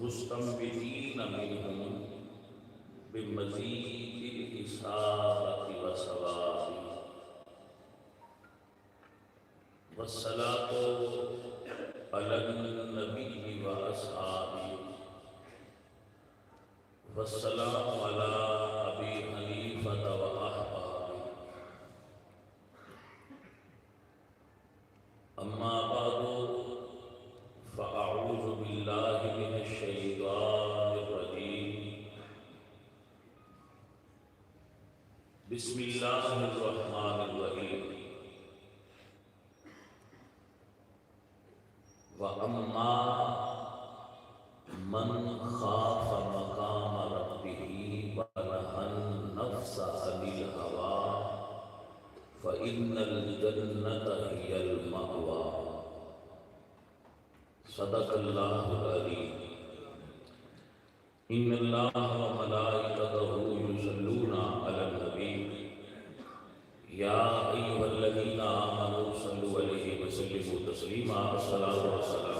مستنبطین منہم بمزید الإصابة والثواب والصلاة على النبي وأصحابه والسلام على أبي حنيفة وأحبابه أما بعد فأعوذ بالله من الشيطان الرجيم بسم الله الرحمن الرحيم وَأَمَّا مَنْ خَافَ مَقَامَ رَبِّهِ وَنَهَى النَّفْسَ عَنِ الْهَوَىٰ فَإِنَّ الْجَنَّةَ هِيَ الْمَأْوَىٰ صدق اللہ العظیم ان اللہ وملائکتہ یصلون علی النبی یا ایھا الذین آمنوا صلوا علیہ وسلموا تسلیما الصلاۃ والسلام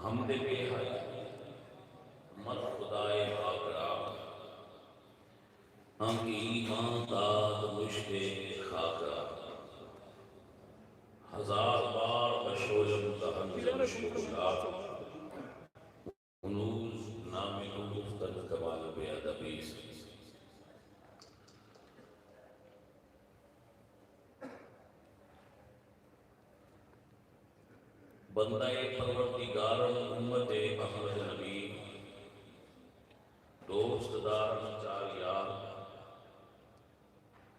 حمد بے حد مد خدائے پاکرا ہم ایمان داد مشت خاکرا ہزار بار بشویم تحمل شکلا انوز نامی گفتن کمال بے ادبی بندہ پروردگار امت احمد نبی دوست دار چار یار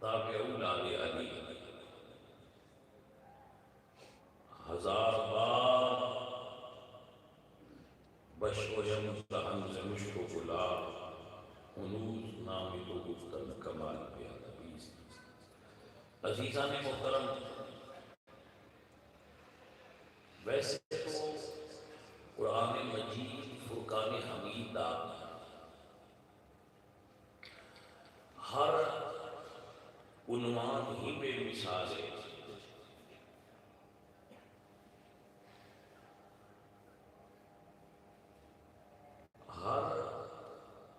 تابع اولاد علی ہزار بار بشویم تحمل مشک و گلا انوز نامی تو گفتن کمال بے ادبی عزیزان محترم ویسے تو قرآن مجید فرقان حمیدہ ہر عنوان ہی بے مثال ہے ہر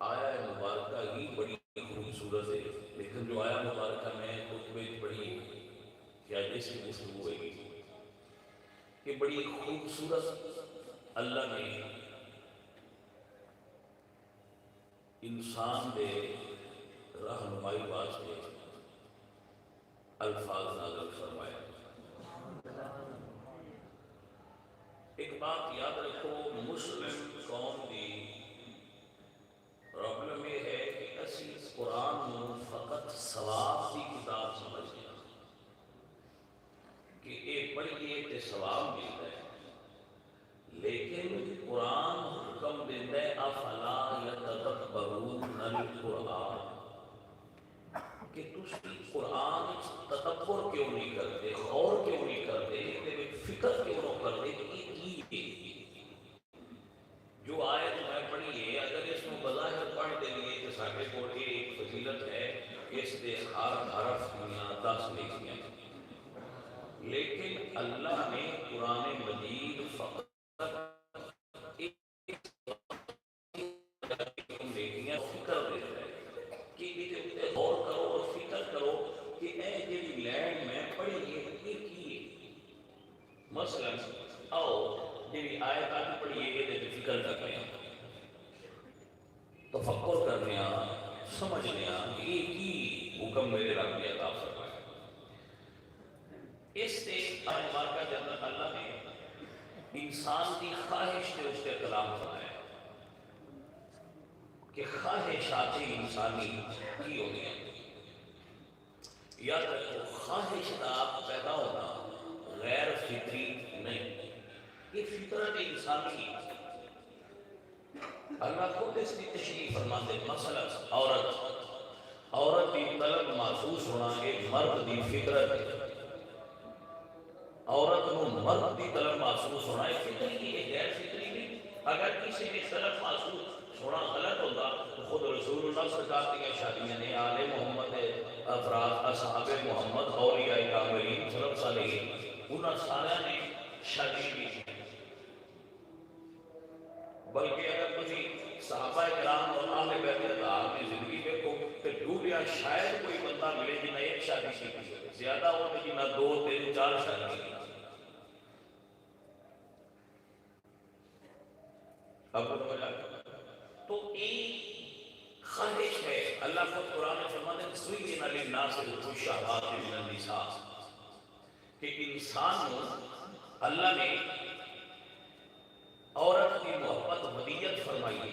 آیہ مبارکہ ہی بڑی خوبصورت ہے لیکن جو آیہ مبارکہ میں خطبے بڑی کیا جیسی گفتگو ہے کہ بڑی خوبصورت اللہ نے انسان دے رہنمائی واسطے الفاظ نازل فرمایا۔ ایک بات یاد رکھو، مسلم قوم دی پرابلم یہ ہے کہ اسی قرآن نو فقط ثواب دی کتاب سمجھتے ہیں کہ ایک پڑھیے تے ثواب ملتا ہے، لیکن قرآن حکم دیتا ہے افلا یتدبرون القرآن کہ تسی قرآن تدبر کیوں نہیں کرتے، غور کیوں نہیں کرتے، فکر کیوں نہیں کرتے کہ یہ کی ہے۔ جو آیت میں پڑھی ہے اگر اس کو بظاہر پڑھ دے لیے کہ ساکے کو ایک فضیلت ہے اس دے ہر حرف دنیا 10 لکھیاں، لیکن اللہ نے قرآن مجید فقط ایک فکر دیتا ہے کہ یہ غور کرو اور فکر کرو کہ اے جی لینڈ میں پڑھی یہ کی ہے۔ مثلا آؤ جی آیت آج پڑھی یہ فکر کرنے تفکر کرنے سمجھنے یہ کی حکم میرے رب نے عطا فرمایا۔ اس سے مبارکہ کے اندر اللہ نے انسان کی خواہش سے اس کے کلام فرمایا کہ خواہشات انسانی کی ہوتی ہیں۔ یاد رکھو خواہش کا پیدا ہونا غیر فطری نہیں، یہ فطرت انسانی ہے۔ اللہ خود اس کی تشریح فرماتے ہیں، مثلا عورت کی طلب محسوس ہونا ایک مرد کی فطرت ہے، عورت کو مرد کی طرف محسوس ہونا ہے، فطری ہے، غیر فطری نہیں۔ اگر کسی نے طرف محسوس ہونا غلط ہوتا تو خود رسول اللہ سرکار کی شادیاں نے آل محمد افراد اصحاب محمد اولیاء کاملین سلف صالحین انہاں سارے نے شادی کی۔ بلکہ اگر تسی صحابہ کرام اور اہل بیت اطہار کی زندگی دیکھو کہ ڈوبیا شاید کوئی بندہ ملے جنہیں ایک شادی کی، زیادہ ہو تو جنہیں 2 3 4 شادی کی۔ اب تو ایک خواہش ہے، اللہ کو قرآن میں فرماتے ہیں زُيِّنَ لِلنَّاسِ حُبُّ الشَّهَوَاتِ مِنَ النِّسَاءِ کہ انسان کو اللہ نے عورت کی محبت ودیت فرمائی ہے۔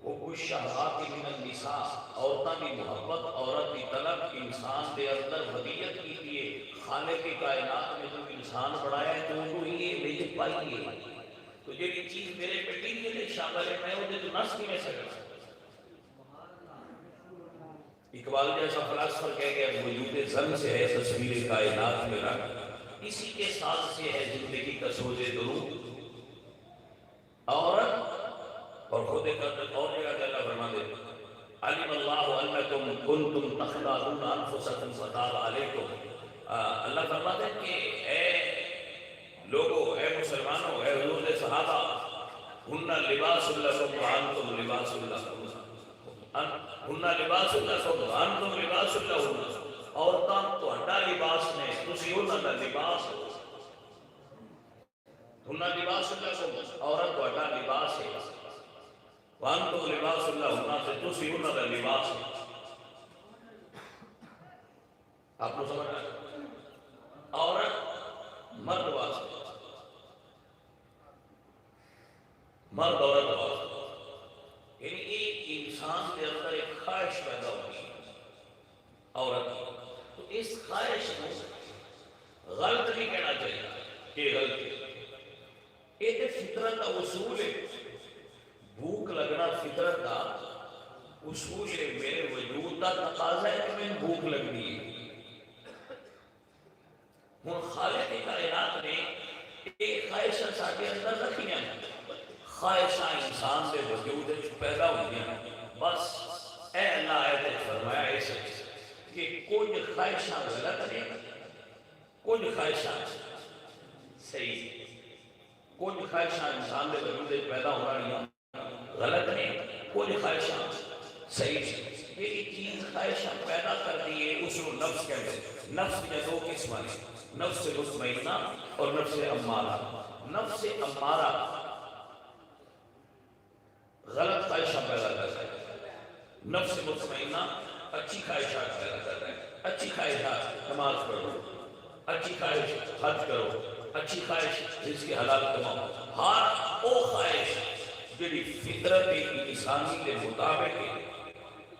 حُبُّ الشَّهَوَاتِ مِنَ النِّسَاءِ عورتوں کی محبت، عورت کی طلب انسان دے اندر ودیت کی دیئے۔ خالق کی کائنات میں جو انسان بڑھایا ہے تو وہ یہ وجہ پائی ہے، تو یہ چیز میرے پیٹی کے لئے شامل ہے، میں انہیں تو نفس کی میں سکتا۔ اقبال جیسا فلسفہ کہہ گیا وجود زن سے ہے تصویر کائنات میں رنگ، اسی کے ساتھ سے ہے زندگی کا سوز درود۔ عورت اور خود قدر اور جگہ کہ اللہ فرما دے علم اللہ انکم کنتم تختارون انفسکم فتاب علیکم۔ اللہ فرماتے ہیں کہ اے لوگوں، اے مسلمانوں، اے حضور صحابہ، ہن لباس لکم وانتم لباس لکم، ہن لباس لکم وانتم لباس لہن، عورتاں تہاڈا لباس نے، تسی انہاں دا لباس ہو۔ ہن لباس لکم، عورت تہاڈا لباس ہے، وانتم لباس لہن، تے تسی انہاں دا لباس ہے۔ آپ کو سمجھ آئے؟ عورت مرد واسطے، مرد عورت واسطے، یعنی ایک انسان کے اندر ایک خواہش پیدا ہوتی ہے عورت کی، تو اس خواہش کو غلط نہیں کہنا چاہیے کہ غلط ہے، یہ فطرت کا اصول ہے۔ بھوک لگنا فطرت کا اصول ہے، میرے وجود کا تقاضا ہے کہ میں بھوک لگنی ہے۔ ہن خالق کائنات نے ایک خواہشاں ساڈے اندر رکھیاں، خواہشاں انسان دے وجود وچ پیدا ہوندیاں، بس اے اللہ نے فرمایا ایسے کہ کچھ خواہشاں غلط نہیں، کچھ خواہشاں صحیح، کچھ خواہشاں انسان دے وجود وچ پیدا ہو رہی غلط نہیں، کچھ خواہشاں صحیح۔ یہ چیز خواہشاں پیدا کرتی ہے، اس کو نفس کہتے ہیں۔ نفس کے 2 قسم ہیں، نفس مطمئنہ اور نفس امارہ۔ نفس امارہ غلط خواہشاں پیدا کرتا ہے، نفس مطمئنہ اچھی خواہشات پیدا کرتا ہے۔ اچھی خواہشات نماز پڑھو، اچھی خواہش حج کرو، اچھی خواہش جس کی حلال کماؤ، ہر وہ خواہش جڑی فطرت انسانی کے مطابق ہے،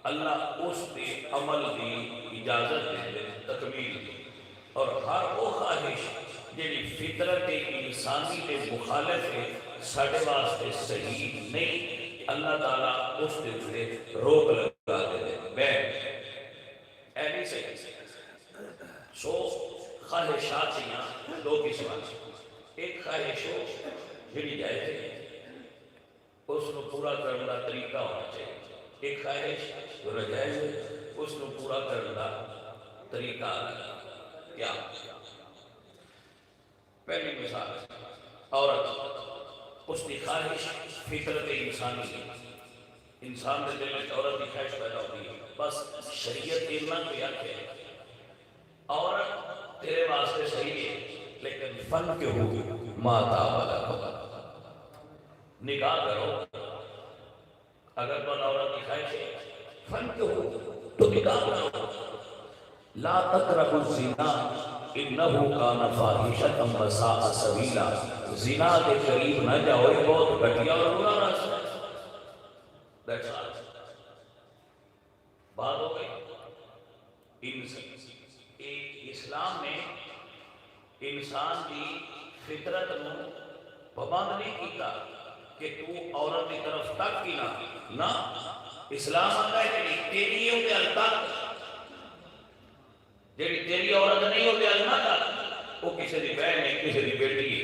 اللہ اس کے عمل کی اجازت دے تکمیل دی، اور ہر وہ خواہش جڑی فطرت انسانی کے مخالف ہے، ساڈے واسطے صحیح نہیں، اللہ تعالیٰ اس کے روک لگا دے میں اے نہیں صحیح۔ سو خواہشات یہاں 2 قسم، ایک خواہش ہو جڑی جائز ہے، اس کو پورا کرنے کا طریقہ ہونا چاہیے، ایک خواہش جو ناجائز ہے، اس کو پورا کرنے کا طریقہ کیا؟ پہلی مثال عورت، اس کی خواہش فطرت انسانی ہے، انسان کے دل میں عورت کی خواہش پیدا ہوتی ہے، بس شریعت اتنا کیا کہ عورت تیرے واسطے صحیح ہے لیکن فن کے ہوگی ماتا والا نکاح کرو، اگر تو عورت کی خواہش ہے فن کے ہو تو نکاح کرو۔ لا تقربوا الزنا انه كان فاحشة وساء سبیلا، زنا کے قریب نہ جاؤ، یہ بہت گھٹیا اور برا راستہ ہے۔ بات ہو گئی۔ اسلام نے انسان کی فطرت کو پابند نہیں کیتا کہ تو عورت کی طرف تک کی نہ، اسلام آتا ہے کہ تیری ہوتے الگ تک، جیڑی تیری عورت نہیں ہوتے الگ تک، وہ کسی دی بہن ہے، کسی دی بیٹی ہے،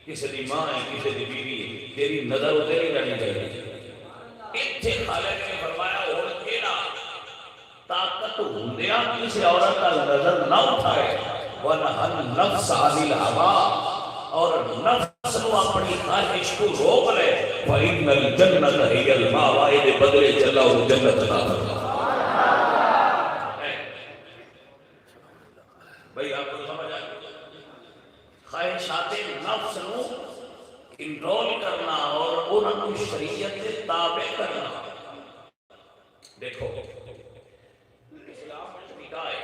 کسی دی ماں ہے، کسی دی بیوی ہے، تیری نظر ادھر ہی رہنی چاہیے۔ اتنے خالق نے فرمایا اور کیڑا طاقت ہوندیا کسی عورت کا نظر نہ اٹھائے، وَنَهَا النَّفْسَ عَنِ الْهَوَىٰ، اور نفس کو اپنی خواہش کو روک لے، وَإِنَّ الْجَنَّةَ هِيَ الْمَأْوَىٰ، دے بدلے چلا اور جنت عطا فرما۔ بھئی آپ کو سمجھ آئے؟ خواہشات نفس کو کنٹرول کرنا اور انہوں کو شریعت کے تابع کرنا۔ دیکھو اسلام میں نکاح ہے،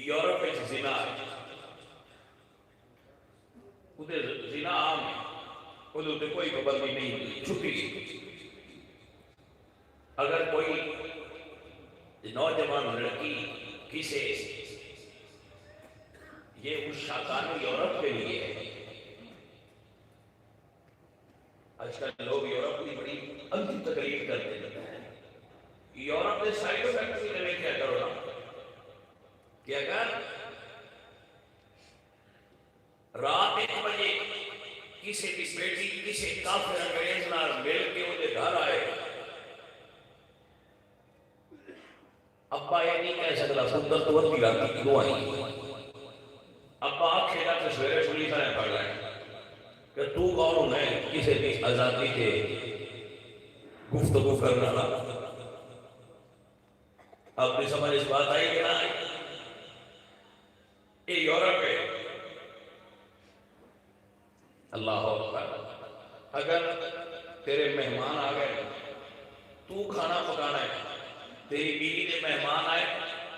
یورپ میں زنا ہے، ادھر زنا عام ہے، ادھر کوئی پابندی نہیں ہوتی، چھٹی۔ اگر کوئی نوجوان لڑکی کسے، یہ اس شاکانو یورپ کے لیے ہے۔ آج کل لوگ یورپ کی بڑی انتی تقریر کرتے ہیں، یورپ کے سائیڈ افیکٹ بھی نہیں کیا کرو نا کہ اگر رات 1 بجے کسی کی بیٹی کسی کافر انگریز نہ مل کے انہیں گھر آئے، ابا یہ نہیں کہہ سکتا پتر تو وقت کی رات کی دو آئی، ابا آنکھیں گا تو سویرے پولیس نے پڑھ لائے کہ تو کون ہے کسی کی آزادی کے گفتگو کرنا نا۔ اب بھی سمجھ اس بات آئی کہ نہ آئی؟ یہ یورپ ہے۔ اللہ اکبر، اگر تیرے مہمان آ گئے تو کھانا پکانا ہے، تیری بیوی کے مہمان آئے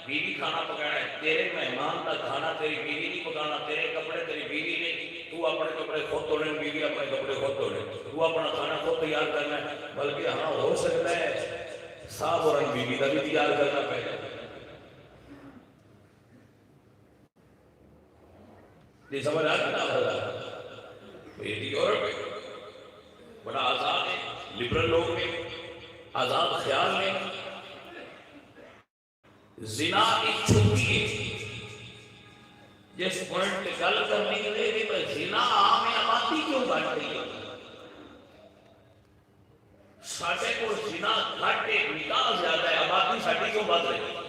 بیوی کھانا پکانا ہے، تیرے مہمان کا کھانا تیری بیوی نہیں پکانا، تیرے کپڑے تیری بیوی نہیں، تو اپنے کپڑے خود دھونے، بیوی اپنے کپڑے خود دھونے، تو اپنا کھانا خود تیار کرنا ہے، بلکہ ہاں ہو سکتا ہے صاحب اور بیوی کا بھی تیار کرنا پڑے گا۔ یہ سمجھ آ گیا نا؟ یہ یورپ ہے، بڑا آزاد ہے، لبرل لوگ میں آزاد خیال میں زنا ایک چھوٹی ہے۔ جس پوائنٹ پہ گل کرنے کے لیے کہ زنا عام ہے، آبادی کیوں بڑھ رہی ہے؟ ساڈے کو زنا گھٹ ہے، نکاح زیادہ ہے، آبادی ساڈی کیوں بڑھ رہی ہے؟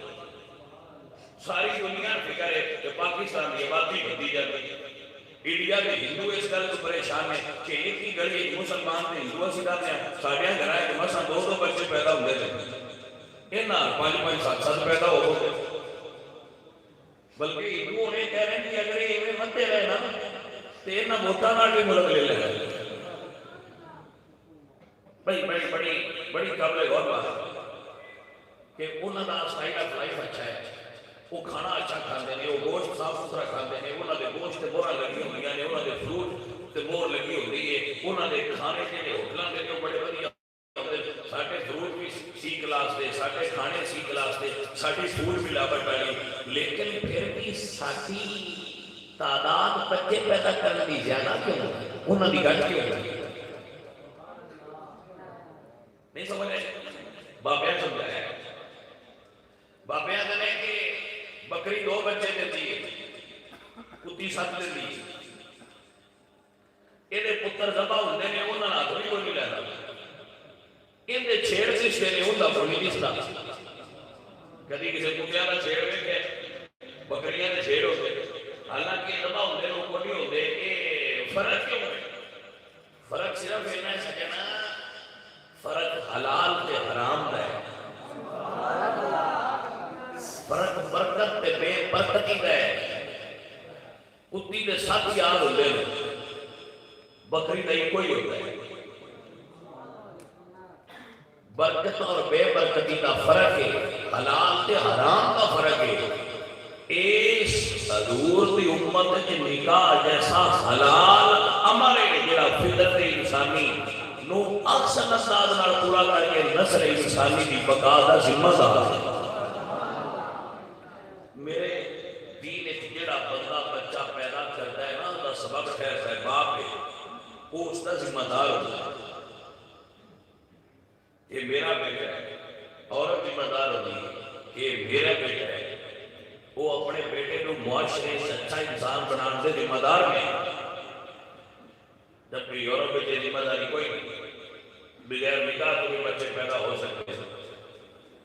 ساری دنیا فکر ہے کہ پاکستان کی آبادی بڑھتی جاتی ہے۔ انڈیا کے ہندو اس گل کو پریشان ہے کہ ایک ہی گلی مسلمان تے ہندو اسی کرتے ہیں، ساڈے گھر ہے کہ مثلا 2 بچے پیدا ہوتے ہیں، یہ نہ 5 7 پیدا ہو گئے، بلکہ ہندو نے کہہ رہے ہیں کہ اگر یہ متے رہے نا تو یہ نہ ووٹاں نال بھی ملک لے لے گا۔ بڑی قابل غور بات کہ انہوں کا اسٹائل آف لائف اچھا ہے، وہ کھانا اچھا کھاتے ہیں، وہ گوشت صاف ستھرا کھاتے ہیں، انہوں نے گوشت تے مورا لگی ہوئی ہیں، انہوں نے فروٹ تے مور لگی ہوئی ہے، انہوں نے کھانے کے ہوٹلاں کے بڑے بڑے ساڈے فروٹ بھی سی کلاس دے، ساڈے کھانے سی کلاس دے، ساڈی فوڈ ملاوٹ والی، لیکن پھر بھی ساڈی تعداد بچے پیدا کرنے کی زیادہ کیوں ہے، انہوں نے گھٹ کیوں ہے؟ نہیں سمجھ آئے؟ بابیاں سمجھایا ہے، بابیاں کہنے کہ بکری 2 بچے دیتی ہے، کتی 7 دیتی ہے، یہ پتر ذبح ہوتے ہیں، انہوں نے ہاتھ بھی کوئی نہیں لینا، ان دے چھیڑ رشتے نے ان کا کوئی نہیں سنا۔ کدی کسی کتیاں کا چھیڑ ویکھے، بکریاں کے چھیڑ ہوتے، حالانکہ ذبح ہوتے لوگ کو نہیں ہوتے، یہ فرق کیوں ہے؟ فرق صرف اتنا ہے سجنا، فرق حلال تے حرام کا ہے، فرق برکت تے بے برکتی کا ہے۔ کتی دے 7 یار ہوتے ہیں، بکری کا ایک کوئی ہوتا ہے۔ برکت اور بے برکتی کا فرق ہے، حلال تے حرام کا فرق ہے۔ اس حضور دی امت کے نکاح جیسا حلال عمل ہے جڑا فطرت انسانی نو احسن انداز نال پورا کر کے نسل انسانی دی بقا دا ذمہ دار ہے۔ میرے دین وچ جڑا بندہ بچہ پیدا کرتا ہے نا، اس دا سبب ٹھہرتا ہے باپ ہے، وہ اس دا ذمہ دار ہوتا ہے۔ یہ میرا بیٹا ہے، عورت ذمہ دار ہوتی ہے، یہ میرا بیٹا ہے، وہ اپنے معاشرے سے اچھا انسان بنانے سے ذمہ دار ہیں، جبکہ یورپ میں یہ ذمہ داری کوئی نہیں۔ بغیر نکاح تو بھی بچے پیدا ہو سکتے ہیں،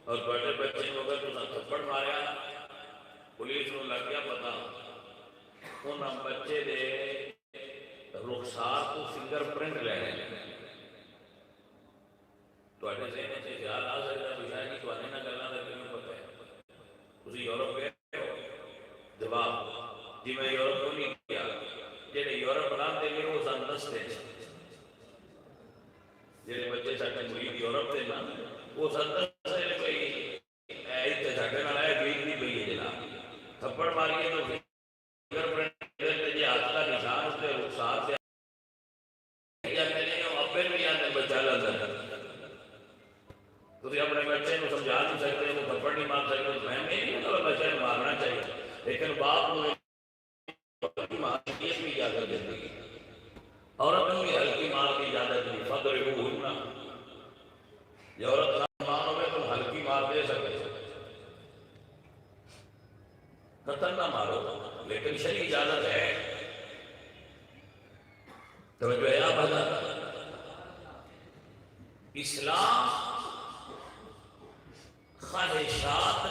اور بڑے بچے کو اگر تم تھپڑ ماریا پولیس کو لگ گیا پتا، انہاں بچے دے رخسار کو فنگر پرنٹ لینے تو اٹھے سے انہیں سے خیال آ سکتا ہے بشاہ جی تو آنے نہ کرنا تھا کیوں پتہ ہے اسی یورپ گئے ہو؟ جواب جی میں یورپ کو نہیں کیا، جنہیں یورپ بنا دے گئے وہ سندس تھے، جنہیں بچے ساٹھے مرید یورپ تھے نا وہ سندس تھے کوئی ایتے ساٹھے نہ آئے گئی نہیں بھئی جناب تھپڑ ماریے تو فنگر پرنٹ دیتے جی ہاتھ کا نشان اس نے رخسار سے یا کہنے ہو اپنے بھی آنے بچہ لندر تو اپنے بچے کو سمجھا نہیں سکتے، وہ تھپڑ نہیں مار سکتے، میں نہیں تو بچے کو مارنا چاہیے، لیکن باپ کو مارنے کی بھی اجازت دیتی ہے، عورت کو بھی ہلکی مار کی اجازت نہیں، فضربوہن یہ عورت نہ مانو گے تم ہلکی مار دے سکتے قتل نہ مارو لیکن شرعی اجازت ہے۔ توجہ ہے آپ حضرات، اسلام خواہشات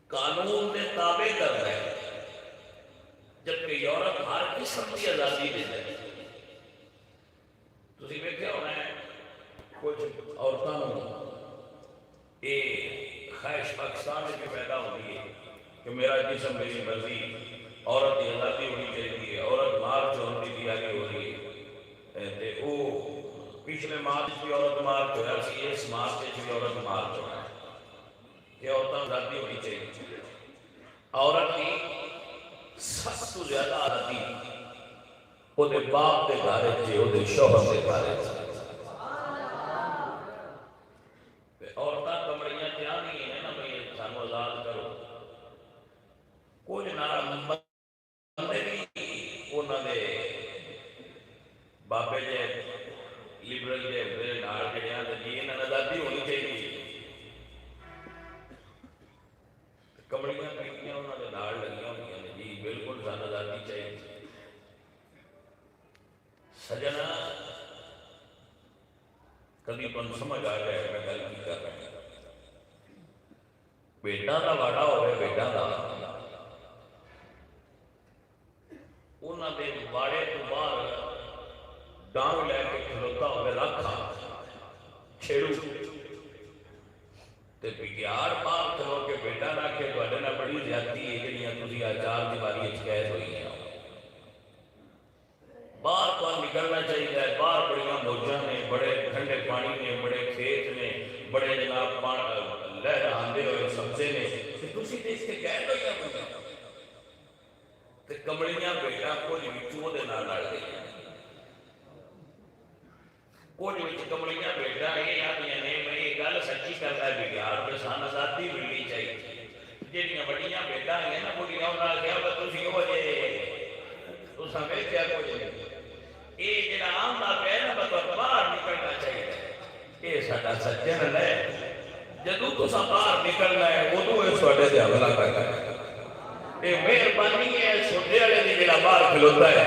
قانون نے تابع کر رہا ہے، جبکہ یورپ ہر قسم کی آزادی دیتا ہے۔ تسی ویکھیا ہونا ہے کچھ عورتوں یہ خواہش پاکستان میں پیدا ہوئی ہے کہ میرا جسم میری مرضی، عورت کی آزادی ہونی چاہیے، عورت مارچ ہونے کی آگے ہو رہی ہے، وہ پچھلے مارچ بھی عورت مارچ ہو رہا ہے، اس مارچ بھی عورت مارچ ہو رہا ہے کہ عورتیں آزادی ہونی چاہیے۔ عورت کی سب سے زیادہ آزادی وہ دے باپ دے گھارے تھے، وہ دے شوہر دے گھارے تھے۔ عورتیں کمڑیاں کیا نہیں ہیں نا بھئی سانو آزاد کرو، کچھ نارا بندے بھی انہوں نے بابے جے لبرل جے میرے نال جڑیاں تے جی انہاں آزادی ہونی چاہیے، کمڑیاں کیتیاں انہاں دے نال لگیاں ہوئیاں نے جی بالکل سانو آزادی چاہیے۔ سجنا کبھی تم سمجھ آ جائے میں گل کی کر رہا ہوں، بیٹا دا واڑا ہوئے بیٹا دا انہاں دے واڑے تو باہر ڈانگ لے کے کھلوتا ہوئے رکھا چھیڑو تے بگیار باہر کھلو کے بیٹا رکھے تو اڈنا بڑی زیادتی ہے کہ نہیں تُسی آچار دیواری اچکیت ہوئی ہیں، باہر تو نکلنا چاہیے، باہر بڑیاں موجاں نے، بڑے ٹھنڈے پانی نے، بڑے کھیت نے، بڑے جناب لہر آندے ہوئے سبزے نے، تُسی دیکھ کے کہہ دو یا بڑا تے کمڑیاں بیٹا کچھ وچوں دے نال لڑ گئی، کچھ وچ کمڑیاں بیٹا یہ آدیاں نے میں یہ گل سچی کرتا ہے بگیار کے سان آزادی ملنی چاہیے، جہاں بڑیاں بیٹا ہیں نا بڑیاں انہاں نے کہا تُسی ہو جے تو سمجھ کیا کچھ نہیں، یہ جڑا عام دا پہ نا بطور باہر نکلنا چاہیے، یہ ساڈا سجن ہے جدوں تساں باہر نکلنا ہے ادوں یہ ساڈے تے حملہ کرنا ہے، یہ مہربانی ہے سوڈے والے دی جڑا باہر کھلوتا ہے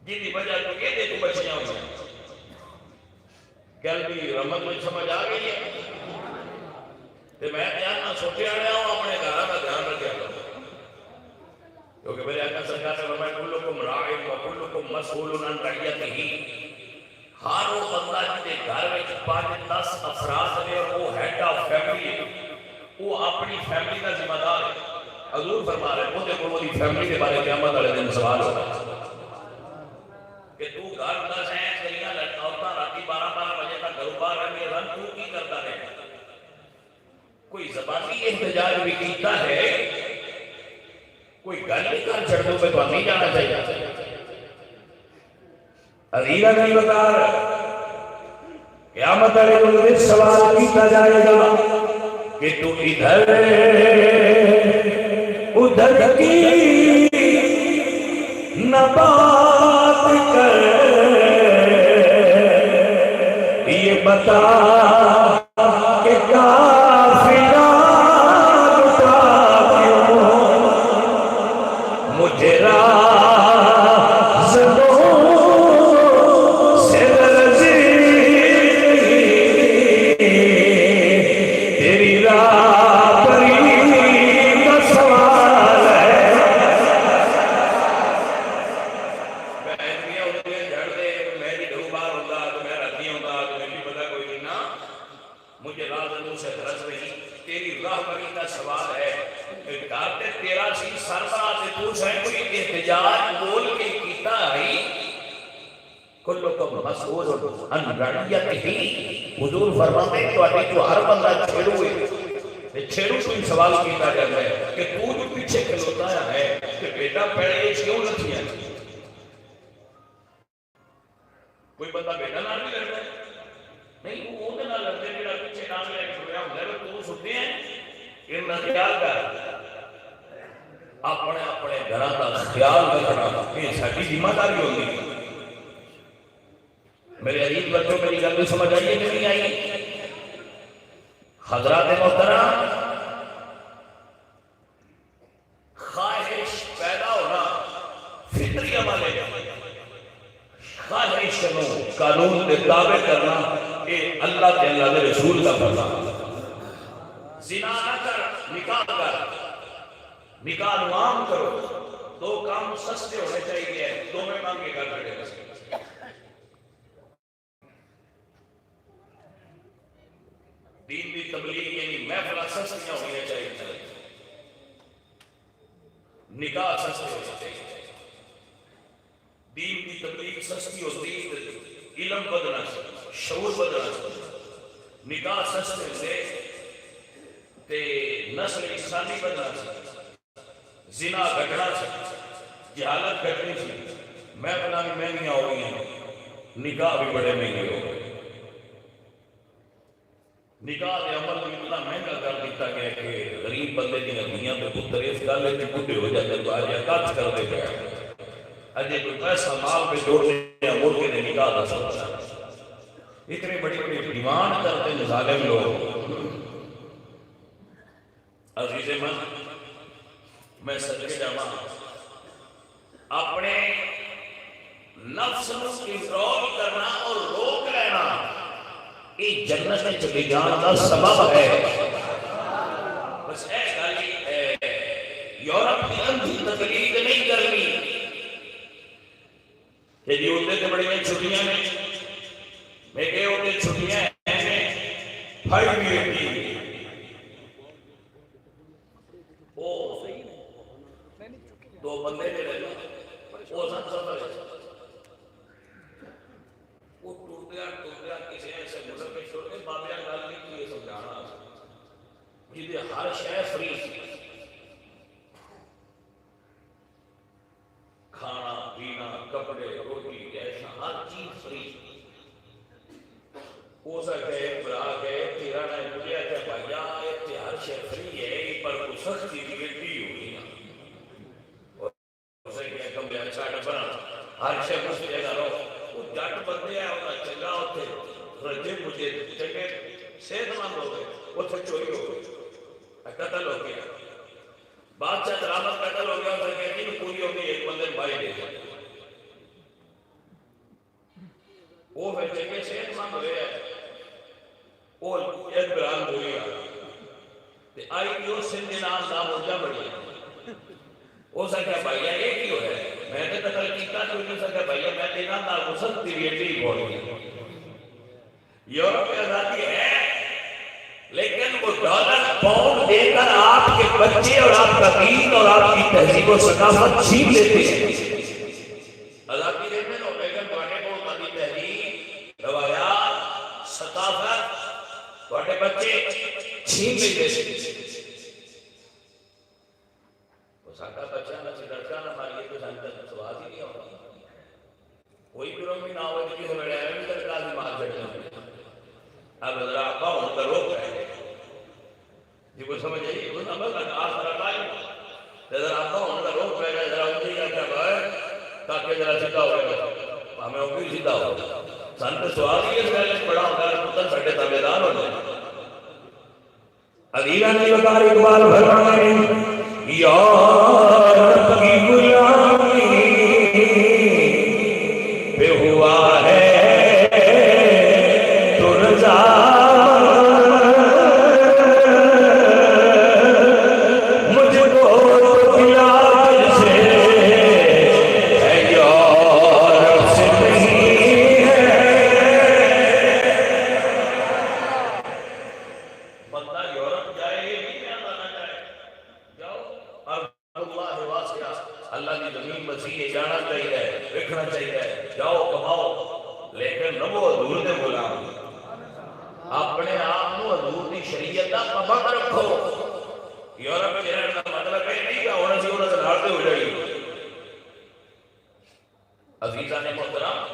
جن کی وجہ تو یہ دیکھو بچیاں ہوئی ہیں، گل بھی رحمت میں سمجھ آ گئی ہے، تو میں دھیان نہ سوچے آ رہا ہوں اپنے گھر کا دھیان رکھا کرو، کیونکہ میرے آقا سرکار نے فرمایا کلکم راعٍ وکلکم مسئول عن رعیتہ، ہر وہ بندہ جنہیں گھر میں 5-10 افراد نے اور وہ ہیڈ آف فیملی ہے، وہ اپنی فیملی کا ذمہ دار ہے، حضور فرما رہے ہیں وہ دیکھو وہ فیملی کے بارے قیامت والے دن سوال ہوگا کہ تو گھر 10 ہیں کلیاں عورتاں راتی 12 بجے تک گھروں باہر رہنے رن تو کی کرتا ہے، کوئی زبانی احتجاج بھی کیتا ہے، کوئی گل نہیں کر چھڑ دو پہ تو نہیں جانا چاہیے، عزیزہ نہیں بتا قیامت والے دن سوال کیتا جائے گا کہ تو ادھر ادھر کی نہ بات کر، یہ بتا کہ کافرہ مجھے راز سے غرض نہیں، تیری راہبری کا سوال ہے کہ کہتے تیرا سی سربراہ سے پوچھ ہے کوئی احتجاج بول کے کیتا ہے کلکم مسئول ان رعیتہ، حضور فرماتے ہیں تو اٹھی جو ہر بندہ چھیڑو ہوئے چھیڑو کوئی سوال کیتا جاتا ہے کہ تو جو پیچھے کھلوتا ہے کہ بیٹا پہلے کیوں نہیں ہے؟ کوئی بندہ بیٹا نہ بھی لڑتا ہے نہیں، وہ نہ لڑتے میرا پیچھے نام لے کے چھوڑیا ہوں گے تو سنتے ہیں ان کا خیال کر اپنے اپنے گھراں کا خیال رکھنا یہ ساری ذمہ داری ہوگی۔ میرے عزیز بچوں میری گل سمجھ آئیے کہ نہیں آئی؟ حضرات محترم، خواہش پیدا ہونا فطری عمل ہے، خواہش نو قانون کے تابع کرنا یہ اللہ کے اللہ کے رسول کا فرمان۔ زنا نہ کر، نکاح کر، نکاح عام کرو، دو کام سستے ہونے چاہیے، دو میں مانگے کر بیٹھے بس۔ دین دی تبلیغ یعنی محفلہ سستیاں ہونے چاہیے، نکاح سستے ہونے چاہیے، دین دی تبلیغ سستی ہوتی ہے، علم بدنا شعور بدنا، نکاح سستے ہوتے تے نسل انسانی بدنا، زنا گھٹنا جہالت گھٹنی سی، محفلہ بھی مہنگیاں ہو گئی ہیں، نکاح بھی بڑے مہنگے ہو گئے، نکاح دے عمل بھی اتنا مہنگا کر دیتا گیا کہ غریب بندے دی نبیاں تے پتر اس گل وچ بڈھے ہو جاتے تو آج کچھ کرتے پے اجے کوئی پیسہ مال پہ جوڑتے ہیں مرغے نے نکاح دا سوچا، اتنے بڑی بڑی ڈیمانڈ کرتے ہیں ظالم لوگ۔ عزیز من میں صدقے جاواں اپنے نفس کو کنٹرول کرنا اور روک لینا یہ جنت میں چلے جان کا سبب ہے۔ بس اے گالی یورپ کی اندھی تقلید نہیں کرنی کہ جی ہوتے تھے بڑی میں چھٹیاں میں میں کہے ہوتے چھٹیاں ہیں بھائی بھی ہوتی وہ دو بندے میں رہنا وہ سن سفر ہے وہ ٹوٹیا کسی ایسے ملک میں چھوڑ کے بابیاں گل نہیں کی یہ سمجھانا جیدے ہر شے فری کھانا پینا کپڑے روٹی ایسا ہر چیز فری ہو سکتا ہے برا گئے تیرا نہ مجھے کہ بھائی یہ ہر شے فری ہے پر کو سختی کی بیٹی ہوئی اور اسے کہ کم یا چاٹ بنا ہر شے کچھ جگہ رہو وہ جٹ بندے ہیں انہاں چنگا ہوتے رجے مجھے چنگے صحت مند ہو گئے وہ تو چوری ہو گئی قتل ہو گیا بادشاہ درامت قتل ہو گیا اسے کہتی کہ پوری ہو گئی ایک بندے بھائی دے گئے وہ پھر چنگے صحت مند ہوئے ہیں وہ ایک بران ہو گیا آئی کیوں سندھ نام دا مرجا بڑی وہ سکتا بھائی ایک ہی ہو ہے میں نے قتل کیتا تو نہیں سکتا بھائی میں دینا دا غسل تیریٹی بول گیا یورپ میں آزادی ہے لیکن وہ ڈالر پاؤنڈ دے کر آپ کے بچے اور آپ کا دین اور آپ کی تہذیب و ثقافت چھین لیتے ہیں آزادی دیتے ہیں لیکن بڑے کو کی تہذیب روایات ثقافت بڑے بچے چھین لیتے ہیں وہ ساکا بچہ نہ لڑکا نہ ماریے تو سانتا سوال ہی نہیں ہوتا کوئی گروہ میں نہ ہو جی ہو رہے ہیں بھی لڑکا بھی مار بیٹھے اب ذرا آقا ہوں کا روک رہے ہیں جی کو سمجھ آئیے وہ سمجھ لگا آج ذرا ٹائم ذرا آقا ہوں کا روک رہے ہیں ذرا اونچی کا کیا بھائی تاکہ ذرا سیدھا ہو گیا ہمیں اوپی سیدھا ہو سانتے سوال ہی اس میں پڑا ہوگا پتر سٹے تابیدار ہو جائے عدیرہ نے بکار اقبال بھرمائے یا رب کی غلامی پہ ہوا ہے دے غلام اپنے آپ کو حضور دی شریعت دا پابند رکھو یورپ کے رہنے کا مطلب ہے نہیں کہ ہونا سی ہونا سے لڑتے ہو جائے عزیزہ نے محترم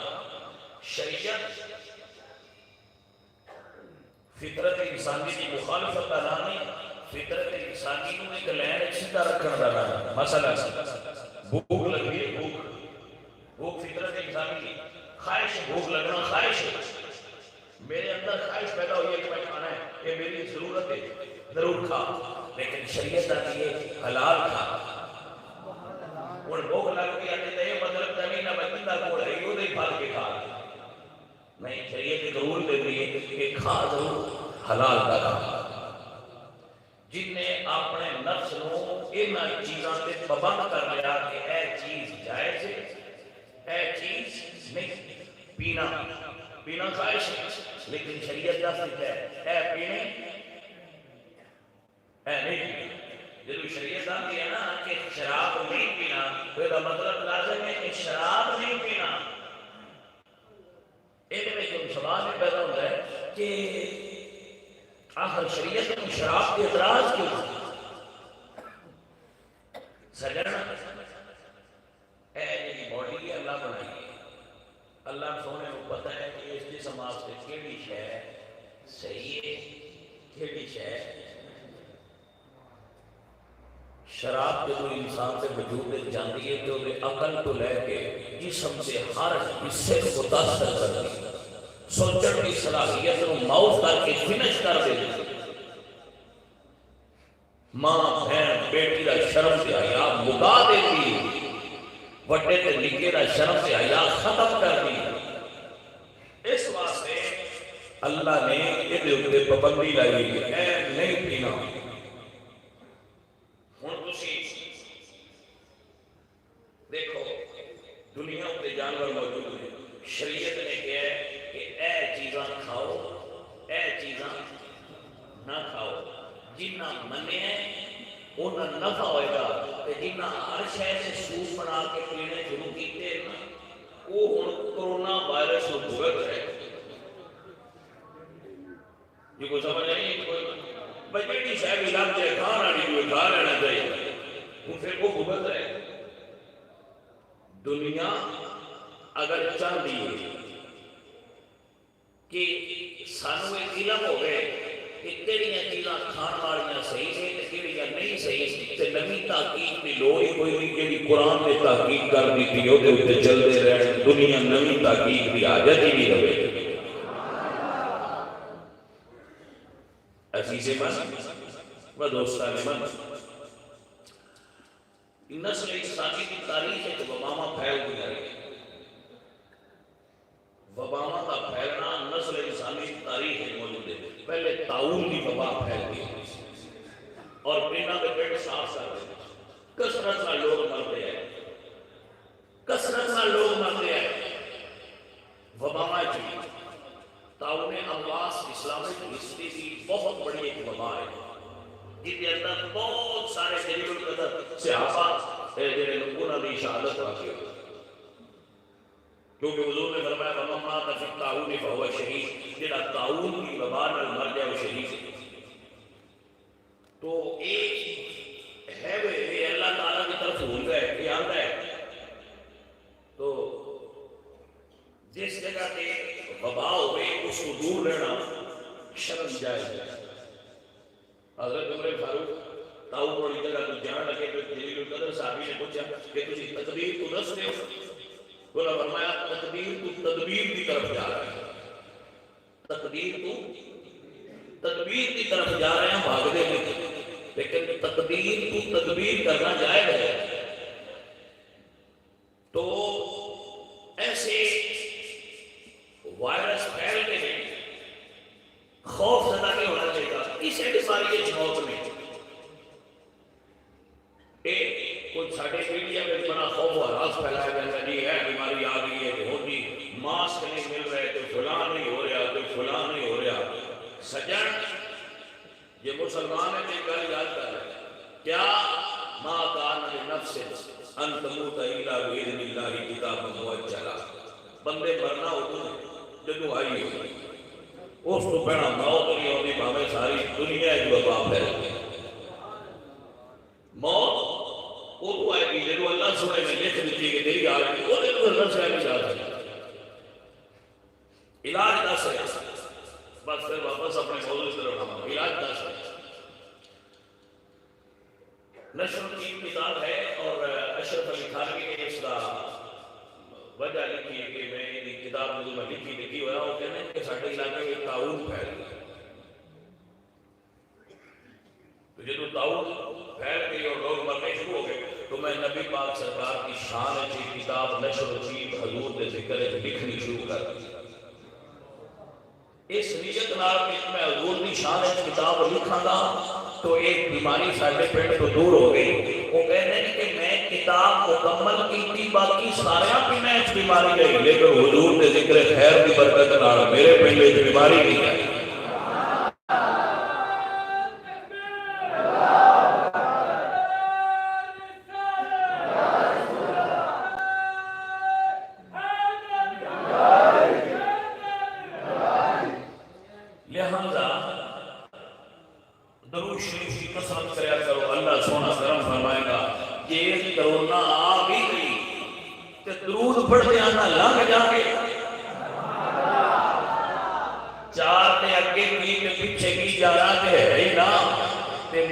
شریعت فطرت انسانی کی مخالفت اللہ نے فطرت انسانی کو ایک لین سیدھا رکھنا ڈالا مثلا بھوک لگی ہے بھوک فطرت انسانی کی خواہش بھوک لگنا خواہش ہے میرے اندر خواہش پیدا ہوئی ہے کہ میں کھانا ہے یہ میری ضرورت ہے ضرور کھا لیکن شریعت آتی ہے حلال کھا اور بھوک لگ گئی آتے تھے مطلب زمین نہ بچندہ کوڑ ہے یہ نہیں پھال کے کھا نہیں شریعت ضرور دے رہی ہے کہ کھا ضرور حلال کا کھا جن نے اپنے نفس کو ان چیزاں سے پابند کر لیا کہ اے چیز جائز ہے اے چیز نہیں پینا خواہش ہے لیکن شریعت دست ہے اے پینے اے نہیں پینا جب شریعت آتی ہے نا کہ شراب نہیں پینا تو یہ مطلب لازم ہے کہ شراب نہیں پینا ایک میں جو سوال میں پیدا ہوتا ہے کہ آخر شریعت میں شراب کے اعتراض کیوں سجن اے جی باڈی اللہ بنائی ہے اللہ سونے کو پتہ ہے کہ اس جسم واسطے کیڑی شے صحیح ہے کیڑی شے شراب جب انسان سے وجود جاتی ہے تو عقل کو لے کے جسم سے ہر حصے کو متاثر کرتی ہے سوچنے کی صلاحیت کو موت کر کے فنش کر دیتی ماں بہن بیٹی کا شرم سے حیا مکا دیتی وڈے تے نکے کا شرم سے حیا ختم کر دی اس واسطے اللہ نے یہ دے پابندی لائی ہے اے نہیں پینا دیکھو دنیا کے جانور موجود ہیں شریعت نے کہا ہے کہ اے چیزاں کھاؤ اے چیزاں نہ کھاؤ جنہ منے انہاں نفع ہوئے گا کہ جنہ ہر شہر سے سوپ بنا کے پینے شروع کیتے ہیں وہ ہن کرونا وائرس کو بھگت رہے یہ کوئی سمجھ نہیں کوئی بچی صاحب علاج ہے کھانا نہیں کوئی کھا لینا چاہیے وہ پھر وہ بھگت رہے دنیا اگر چاہتی ہے کہ سانو ایک علم ہو گئے کہ کہڑیاں چیزاں کھان والیاں صحیح سے تے کہڑیاں نہیں صحیح تے نویں تحقیق دی لوڑ کوئی نہیں کہ قرآن نے تحقیق کر دیتی او دے اوتے چلدے رہن دنیا نویں تحقیق دی حاجت ہی نہیں رہے عزیز من و دوستان من نسل انسانی کی تاریخ ہے کہ وباما پھیل گیا ہے وباما کا پھیلنا نسل انسانی کی تاریخ ہے موجود ہے پہلے طاعون کی وبا پھیل گئی اور پینا کے پیٹ صاف کر رہے کثرت سے لوگ مرتے ہیں کثرت سے لوگ مرتے ہیں وباما کی طاعون امواس اسلامک ہسٹری کی بہت بڑی ایک وبا ہے جن کے اندر بہت سارے جلیل القدر صحابہ جنہیں انہوں نے شہادت واقعی کیونکہ حضور نے فرمایا وَمَنْ مَاتَ فِي الطَّاعُونِ فَهُوَ شَهِيدٌ جنہا طاعون کی وبا نال مر گیا وہ شہید تو ایک ہے وہ اللہ تعالیٰ کی طرف ہوں گئے یہ آتا ہے تو جس جگہ کے وبا ہوئے اس کو دور رہنا شرم جائز ہے حضرت عمر فاروق طاعون والی جگہ تو جان لگے تو جلیل القدر صحابی نے پوچھا کہ تجھے تدبیر تو دس دے بولا فرمایا تدبیر تو تدبیر کی طرف جا رہا ہے تدبیر تو تدبیر کی طرف جا رہے ہیں بھاگ دے لیکن تدبیر تو تدبیر کرنا جائز ہے تو ایسے وائرس پھیل کے ہیں خوف زدہ نہیں ہونا چاہیے اس اعتباری موت میں کوئی ساڑھے میڈیا میں بڑا خوف و حراس پھیلایا جاتا ہے یہ ہے بیماری آ گئی ہے کہ ہوگی ماسک نہیں مل رہے تو فلاں نہیں ہو رہا تو فلاں نہیں ہو رہا سجن یہ مسلمان ہے کہ کل یاد کر رہے ہیں کیا ما کان لنفس ان تموت الا باذن اللہ کتابا مؤجلا بندے مرنا ہوتا ہے جدو آئی اس تو پہنا موت نہیں ہوتی بھاوے ساری دنیا جو وبا پھیل گئی موت وہ تو آئے گی جدو اللہ سنے میں لکھ دیتی کہ تیری آ گئی وہ تو اللہ سے نہیں جا سکتا علاج دس ہے بس پھر واپس اپنے موضوع سے رکھا علاج دس ہے نشر کی کتاب ہے اور اشرف علی تھانوی نے اس کا وجہ لکھی ہے کہ میں یہ کتاب میں جو میں لکھی ہوا وہ کہنے ہیں کہ ساڑھے علاقے میں تعاون پھیل گیا تو جب تعاون پھیل گئی اور لوگ مرنے شروع ہو گئے تو میں نبی پاک سرکار کی شان کی کتاب نشر چیز حضور کے ذکر لکھنی شروع کر دی اس نیت نال کہ میں حضور کی شان کتاب لکھاں گا تو ایک بیماری سارے پنڈ تو دور ہو گئی وہ کہتے ہیں کہ میں کتاب مکمل کی باقی سارے بھی میں اس بیماری نہیں لیکن حضور کے ذکر خیر کی برکت نال میرے پنڈ میں بیماری نہیں ہے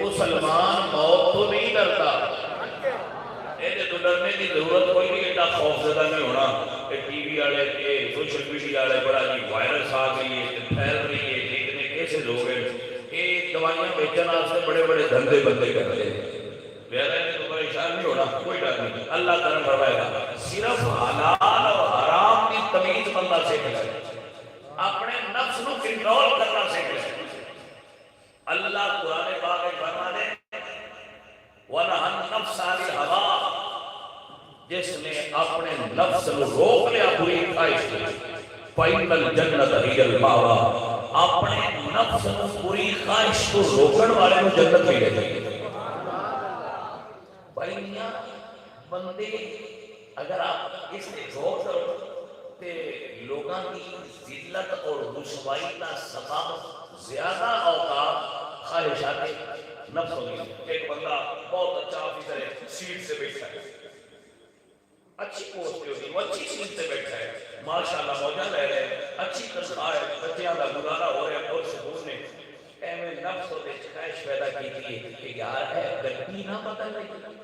مسلمان موت تو نہیں ڈرتا یہ تو ڈرنے کی ضرورت کوئی نہیں ایڈا خوف زدہ نہیں ہونا ٹی وی والے سوشل میڈیا والے بڑا جی وائرس آ گئی ہے پھیل رہی ہے اتنے کیسے لوگ ہیں یہ دوائیاں بیچنے واسطے بڑے بڑے دھندے بندے کر رہے ہیں لہذا انہیں تو پریشان نہیں ہونا کوئی ڈر نہیں اللہ کرم فرمائے گا صرف حلال اور حرام کی تمیز بندہ سیکھ لے اپنے نفس کو کنٹرول کرنا سیکھ لے اللہ قرآن پاک میں فرما دے وَنَهَا النَّفْسَ عَنِ الْهَوَىٰ جس نے اپنے نفس کو روک لیا بری خواہش سے فَإِنَّ الْجَنَّةَ هِيَ الْمَأْوَىٰ اپنے نفس کو بری خواہش کو روکن والے کو جنت ملے گی بھائی میاں بندے اگر آپ اس سے روک کرو کہ لوگاں کی ذلت اور رسوائی کا سبب زیادہ اوقات خواہشات نفس ہوگی ایک بندہ بہت اچھا آفیسر ہے سیٹ سے بیٹھا ہے اچھی پوسٹ پہ ہوگی وہ اچھی سیٹ سے بیٹھا ہے ماشاءاللہ موجہ لے رہے ہیں اچھی تنخواہ ہے بچیاں کا گزارا ہو رہا ہے اور سکون نے اے میں نفس کو دیکھ خواہش پیدا کی تھی کہ یار ہے گھٹی نہ پتہ نہیں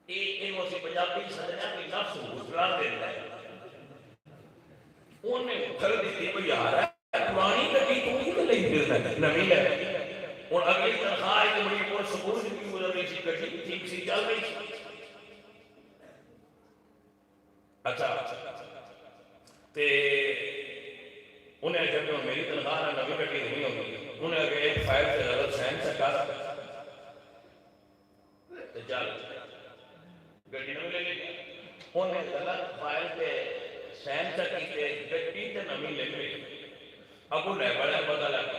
ایک موسی پنجابی سجنا کی نفس گزران دیتا ہے انہیں اٹھل دیتی کوئی یار ہے پرانی گھٹی تو ہی تو نہیں پھرنا نوی ہے اور اگلی تنخواہ ہے کہ بڑی پور سکون کی گزر رہی سی گھٹی ٹھیک سی چل رہی سی اچھا تے انہیں جب میری تنخواہ نہ نوی گھٹی نہیں ہوگی انہیں اگر ایک فائل سے غلط سین سے کر تو چل گھٹی نوی لے لے انہیں غلط فائل سے سین سے کی گھٹی تے نوی لے لے اب انہیں بڑے پتہ لگا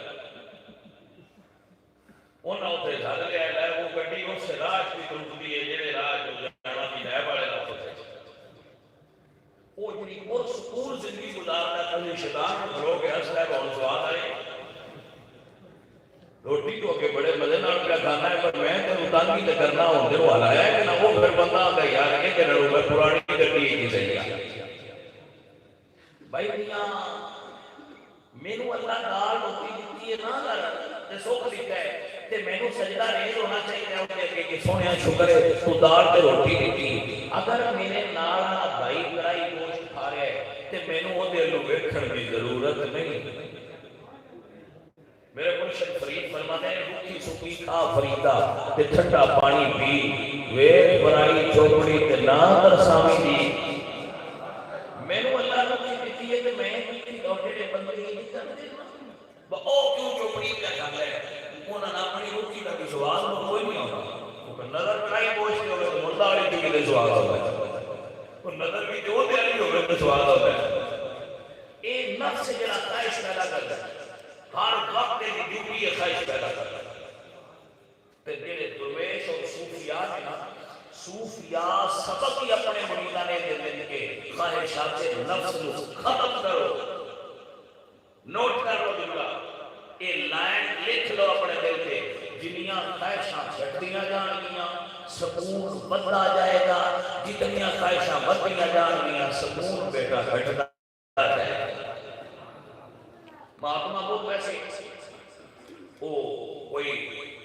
انہیں اتنے زیادہ لے آئے وہ گھٹی اس سے راج کی ترکتی ہے جیرے راج جو جانا کی لے بڑے راج ہوتے وہ جنہی بہت سکون زندگی گزارتا کبھی شیطان کو کھلو کے حسن ہے بہت سواد آئے روٹی تو کہ بڑے مزے نہ کیا کھانا ہے پر میں تو اتانگی تو کرنا ہوں دے والا ہے کہ نہ وہ پھر بندہ آتا ہے یار یہ کہ نہ میں پرانی گھٹی کی صحیح بھائی میاں مینو اللہ دال ہوتی دیتی ہے نا تے سوکھ دیتا ہے تے مینو سجدہ ریز ہونا چاہیے کہ سونے شکر ہے تو دال تے روٹی دیتی اگر میرے نالا بھائی کرائی گوشت کھا رہے ہیں تے مینو وہ دے لو ویکھن کی ضرورت نہیں میرے مرشد فرید فرماتے ہیں روکی سکی کھا فریدہ تے ٹھنڈا پانی پی ویک برائی چوپڑی تے نا ترسامی دی مینو اللہ نے کی دیتی ہے کہ میں ڈاکٹر بندے نہیں کرتے او کیوں چوپڑی کیا کھا ہے انہوں نے اپنی روٹی کا بھی سوال کوئی نہیں ہوتا نظر بنائی پوچھ کے ہوئے تو مردہ والی ٹی کے سوال ہوتا ہے نظر بھی جو تیاری ہوئے تو سوال ہوتا ہے یہ نفس جڑا خواہش پیدا کرتا ہے ہر وقت کی ڈیوٹی یہ خواہش پیدا کرتا ہے تے جڑے درویش اور صوفیات ہیں نا صوفیاء سبق ہی اپنے مریداں نے دے دیں کہ خواہشات نفس کو ختم کرو. نوٹ کر لو جملہ، یہ لائن لکھ لو اپنے دل کے. جنیاں خواہشاں گھٹدیاں جان گیاں سکون بڑھتا جائے گا، جتنیاں خواہشاں بڑھتیاں جان گیاں سکون بیٹا گھٹتا جائے گا. مہاتما بدھ ویسے وہ کوئی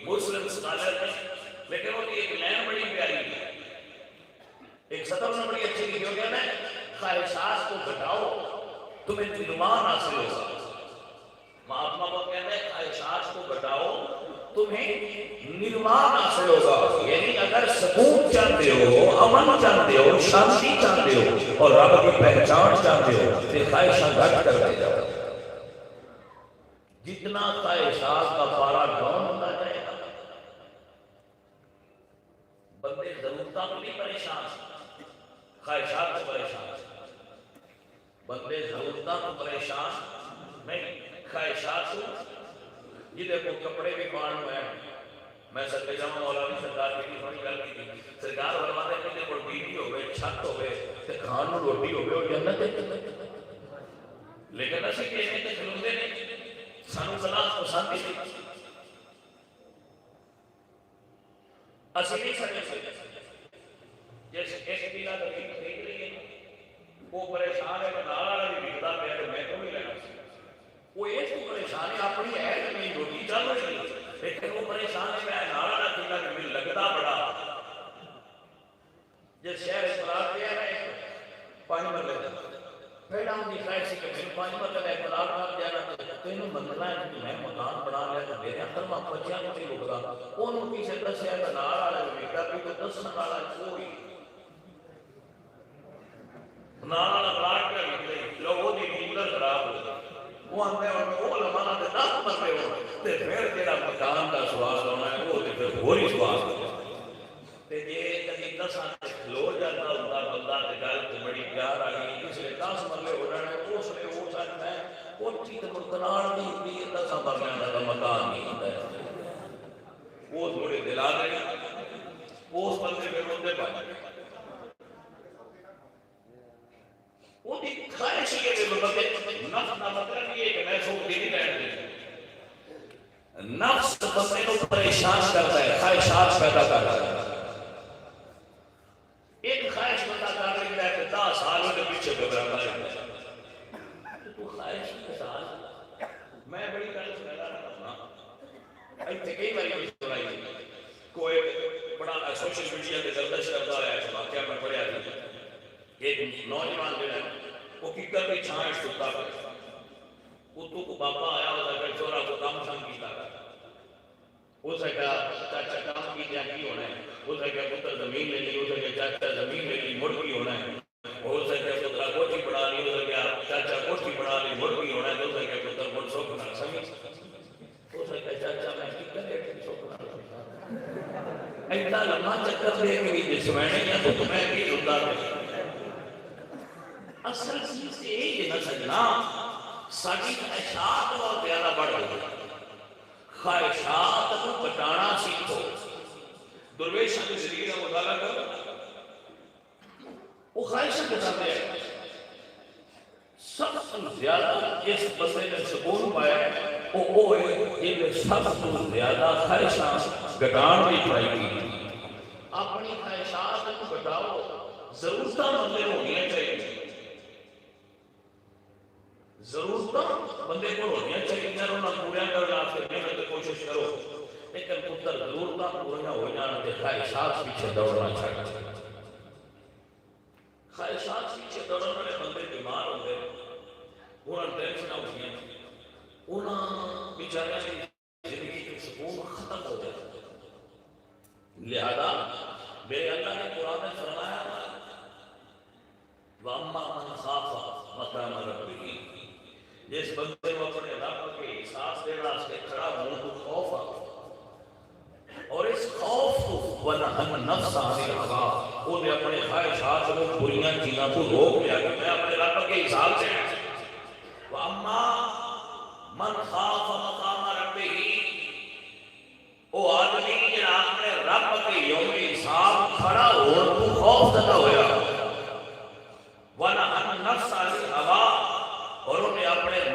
مسلم اسکالر ہے، لیکن وہ ایک لائن بڑی پیاری ہے، ایک سطر میں بڑی اچھی لکھی ہو گیا ہے، خواہشات کو گھٹاؤ تمہیں نرمان حاصل ہوگا. مہاتما بدھ کہتے ہیں خواہشات کو گھٹاؤ تمہیں نرمان حاصل ہوگا. یعنی اگر سکون چاہتے ہو، امن چاہتے ہو، شانتی چاہتے ہو اور رب کی پہچان چاہتے ہو تو خواہشاں گھٹ کرتے جاؤ. جتنا خواہشات کا پارا ڈاؤن ہوتا جائے گا بندے ضرورتوں کو نہیں پریشان، خواہشات کو پریشان. بندے ضرورتوں کو پریشان نہیں، خواہشات کو. جہاں کو کپڑے بھی پان ہوئے میں سکتے جاؤں مولانا سرکار کی تھوڑی گل کی سرکار فرماتے ہیں کہ کوئی بیوی ہوئے چھت ہوئے تے کھان نوں روٹی ہوئے اور جنت ہے. لیکن اسی کہنے تے کھلوندے نہیں، سانو صلاح پسند ہی اسی نہیں سکتے. جیسے ایک پیلا زمین خرید رہی ہے وہ پریشان ہے نال والا بھی بکتا پیا تو میں کیوں نہیں لینا. وہ یہ تو پریشان ہے اپنی ہے زمین روٹی چل رہی ہے لیکن وہ پریشان ہے میں نال والا پیلا زمین لگتا بڑا. جس شہر اسپتال پہ ہے پانی مرلے پہلا ہم دکھائے سی کہ میں پانی مرلے ہے اسپتال کر دیا نا تینوں منزلہ ہے کہ میں مکان بنا لیا تو میرے اندر میں بچیاں کو نہیں رکتا. انہوں پیچھے دسیا کہ نال والا بیٹا بھی تو دسن والا کوئی نال والا پلاٹ پہ نکلے لوگوں کی نیندر خراب ہو گئی. وہ آتے ہیں وہ لمانا تے 10 مرلے ہو تے پھر جڑا مکان دا سواد ہونا ہے وہ تے پھر ہور ہی سواد ہونا ہے. تے جے کبھی 10 کھلو جاتا ہوتا بندہ تے گل تے بڑی پیار آ گئی کسی نے 10 مرلے ہو جانا ہے اس نے ہو سکتا ہے کوٹھی تے مکان دی ہوئی 10 مرلے دا مکان نہیں ہوتا ہے. وہ تھوڑے دلا دے اس بندے پہ روندے پائے وہ بھی خواہش یہ کہ نفس کا مطلب یہ کہ میں سوچ نہیں رہتے. نفس بندے کو پریشان کرتا ہے، خواہشات پیدا کرتا ہے. ایک خواہش بندہ کر رہی ہے کہ 10 سالوں کے پیچھے گھبراتا ہے تو خواہش کے ساتھ میں بڑی گل سنا رہا ایتھے کئی باری سنائی کوئی بڑا سوشل میڈیا پہ گردش کرتا ہے واقعہ میں پڑھیا تھا. ایک نوجوان جو ہے وہ ککر کی چھان ستا ہے اتو کو بابا آیا ہوتا ہے چورا کو کام شام کیتا ہے. ہو سکتا چاچا کام کی جا کی ہونا ہے، ہو سکتا پتر زمین لے لی، ہو سکتا چاچا زمین لے لی مڑ کی ہونا ہے، ہو سکتا پترا کوٹھی بڑھا لی، ہو سکتا چاچا کوٹھی بڑھا لی مڑ کی ہونا ہے، ہو سکتا پتر مڑ سوکھ نہ سمی، ہو سکتا چاچا میں ککر کے سوکھ نہ سمی. ایسا لمحہ چکر دے کے بھی جس میں نہیں ہے تو میں بھی ہوتا ہے. اصل چیز یہ نہ سجنا ساری خواہشات بہت زیادہ بڑھ گئی. خواہشات کو بچانا سیکھو. درویش کی زندگی کا مطالعہ کرو وہ خواہشیں بچاتے ہیں. سب سے زیادہ جس بندے نے سکون پایا وہ ہے سب سے زیادہ خواہشات گٹان کی ٹرائی کی. اپنی خواہشات کو بچاؤ. ضرورتاں بندے ہونی چاہیے، ضرورتاں بندے کو ہونی چاہیے انہوں پورا کرنا محنت کوشش کرو لیکن پتر ضرورتاں پورا ہو جانا تے خواہشات پیچھے دوڑنا چاہیے. خواہشات پیچھے دوڑنے والے بندے بیمار ہو گئے، انہوں نے ٹینشن ہو گئی، انہوں بیچارے کی زندگی کے سکون ختم ہو گیا. لہذا میرے اللہ نے قرآن میں فرمایا وَأَمَّا مَنْ خَافَ مَقَامَ رَبِّهِ، جس بندے کو اپنے رب کے احساس دے راستے کھڑا ہوں تو خوف آ اور اس خوف کو وَنَهَى النَّفْسَ عَنِ الْهَوَىٰ وہ نے اپنے خواہشات کو بریاں چیزوں کو روک لیا کہ میں اپنے رب کے حساب سے وَأَمَّا مَنْ خَافَ مَقَامَ رَبِّهِ وہ آدمی جنہاں اپنے رب کے یوم حساب کھڑا ہو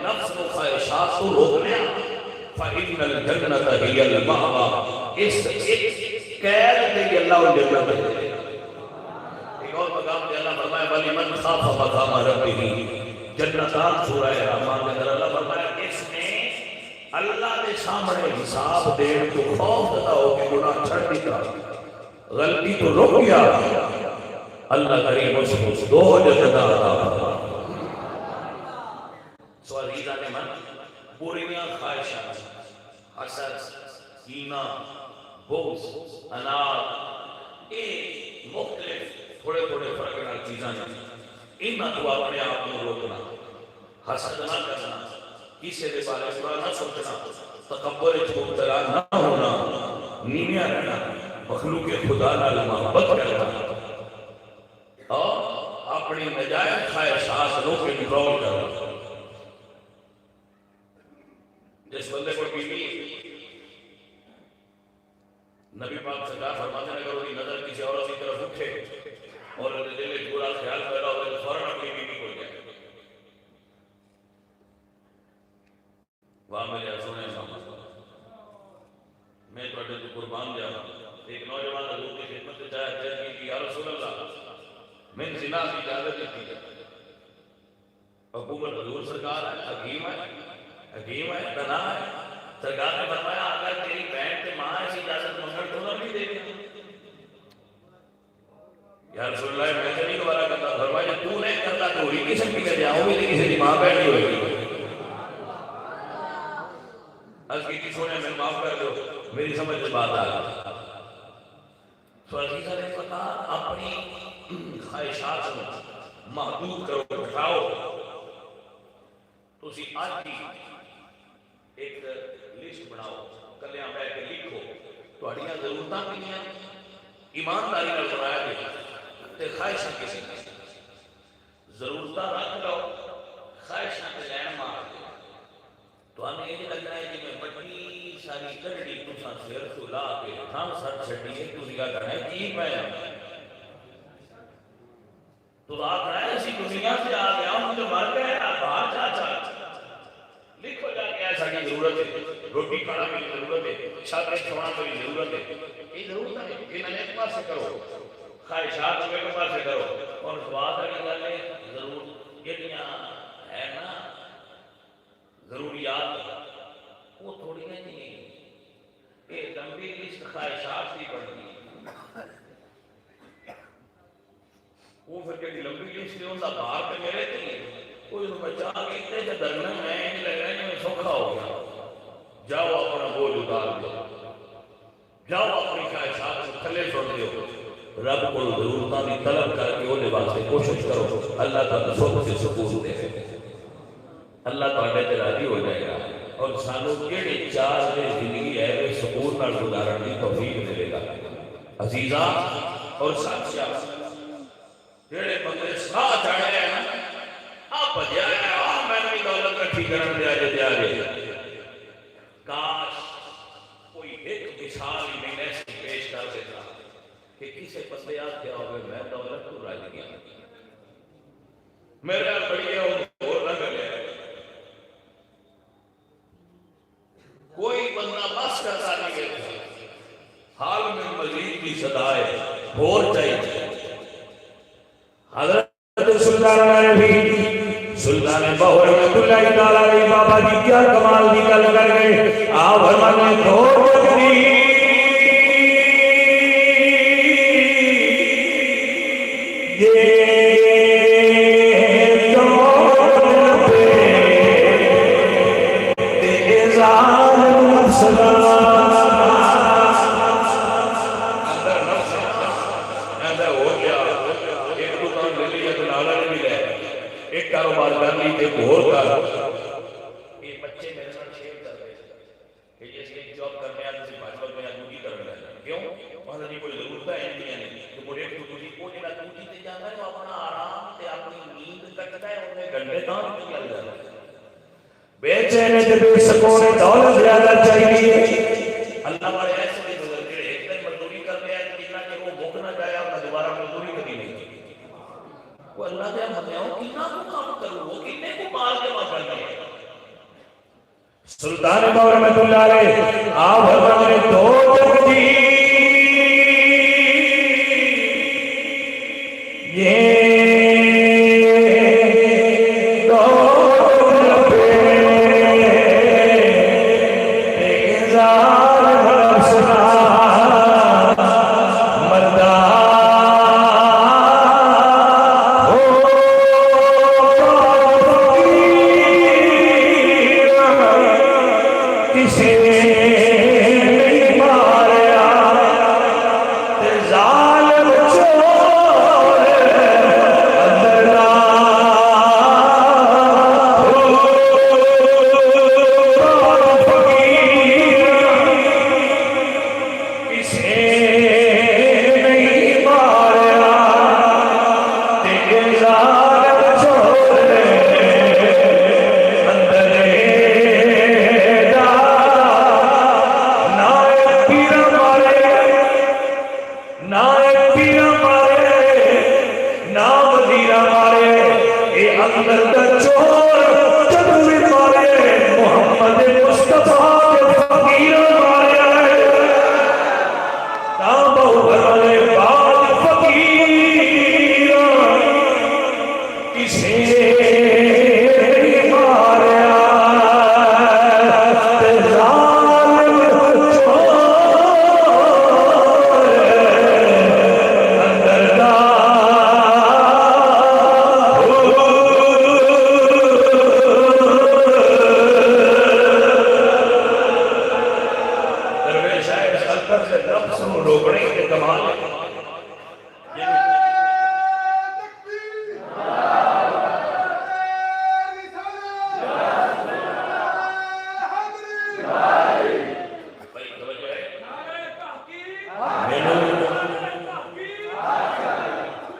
نفس کو خواہشات کو روک لیا فَإِنَّ الْجَنَّةَ هِيَ الْمَأْوَىٰ اس ایک قید کے اللہ اور جنت ہے. ایک اور مقام پہ اللہ فرمایا وَلِمَنْ خَافَ مَقَامَ رَبِّهِ جنتان سورہ رحمان کے اندر اللہ فرمایا اس نے اللہ کے سامنے حساب دین تو خوف دیتا ہو کہ گناہ چھڑ دیتا غلطی تو رک گیا اللہ کریم اس کو دو جنت عطا فرمایا. سو عزیزان من بریاں خواہشات حسد کینہ بغض اناد یہ مختلف تھوڑے تھوڑے فرق نال چیزاں ان تو اپنے آپ کو روکنا حسد نہ کرنا کسی کے بارے میں برا نہ سوچنا تکبر وچ مبتلا نہ ہونا نیویاں رہنا مخلوق خدا نال محبت کرنا اور اپنی نجائز خواہشات کو کنٹرول کرنا. جس بندے کو بیوی نبی پاک سرکار فرماتے ہیں اگر وہ نظر کسی عورت کی طرف اٹھے اور دل میں برا خیال پیدا ہو تو فوراً اپنی بیوی کو جائے. وہاں میرے سونے میں تو قربان جاؤں ایک نوجوان حضور کی خدمت سے چاہے کہ یا رسول اللہ میں زنا کی اجازت دیتی ہے. حکومت حضور سرکار ہے حکیم ہے دنا ہے. سرکار نے فرمایا اگر تیری بہن کے ماں ایسی اجازت منگل تو نہ بھی دے گا. یا رسول اللہ میں سے نہیں دوبارہ کرتا. فرمایا تو نہیں کرتا تو ہی کسی کی کر جاؤں گی کسی کی ماں بہن نہیں ہوئے گی. از کی سونے میں معاف کر دو میری سمجھ سے بات آ گئی. تو عزیزہ نے پتا اپنی خواہشات کو محدود کرو بٹھاؤ تو اسی آج کی ایک لسٹ بناؤ کلیاں بیٹھ کے لکھو تہاڈیاں ضرورتاں کتنیاں ایمانداری نال بنایا گیا تے خواہشاں کسی ضرورتاں رکھ لو خواہشاں تے لین مار دو. تو ہمیں یہ لگنا ہے کہ میں بڑی ساری کڑی تساں سر تو لا کے تھان سر چھڈی ہے تو نگا کرنا ہے کی میں تو رات رہا ہے اسی دنیا سے آ گیا ہوں جو مر گئے باہر جا لکھو جا کے ایسا کی ضرورت ہے روٹی کھانا کی ضرورت ہے چھت چھوڑنا کی ضرورت ہے یہ ضرورت ہے انہیں ایک پاس سے کرو خواہشات کو ایک پاس سے کرو اور بات ہے کہ ضرور یہ ہے نا ضروریات وہ تھوڑی نہیں ہیں یہ لمبی لسٹ خواہشات کی پڑتی وہ پھر کہ لمبی لسٹ ان کا باہر پہ میرے نہیں کوئی بچہ کہتے کہ درنا میں لگ رہا ہے سوکھا ہو گیا جاؤ اپنا بوجھ اتار دو جاؤ اپنی خواہشات سے تھلے چھوڑ دو رب کو ضرورتاں کی طلب کر کے وہ واسطے کوشش کرو اللہ تعالیٰ سب سے سکون دے اللہ تعالیٰ تے راضی ہو جائے گا اور سانو کیڑے چار دے زندگی ہے وہ سکون نال گزارن کی توفیق ملے گا. عزیزاں اور ساتھیاں جڑے بندے ساہ چڑھے ہیں آپ جائے میں نے دولت کٹھی کرن دے آجے دیا گئے کاش کوئی ایک مثال ہی میں ایسی پیش کر دیتا کہ کسی بندے آج کیا ہوگا میں دولت کو راج گیا میرے بڑی اور نہ کرے کوئی بندہ بس کرتا نہیں ہے حال میں مزید کی صدائے اور چاہیے. حضرت سلطان نبی سلطان بہو رحمۃ اللہ تعالی علیہ بابا جی کیا کمال کی گل کر گئے آپ فرمانے دو کری بیچینے تے بے سکونے دولت زیادہ چاہیے. اللہ والے ایسے بھی گزر گئے ایک دن مزدوری کرتے ہیں کتنا کہ وہ بھوک نہ جائے اور دوبارہ مزدوری کبھی نہیں. وہ اللہ کے بندے ہو کتنا کو کام کرو وہ کتنے کو مال کے وہاں کرنے سلطان باور رحمت اللہ علیہ آپ حضرت نے دو جگ دی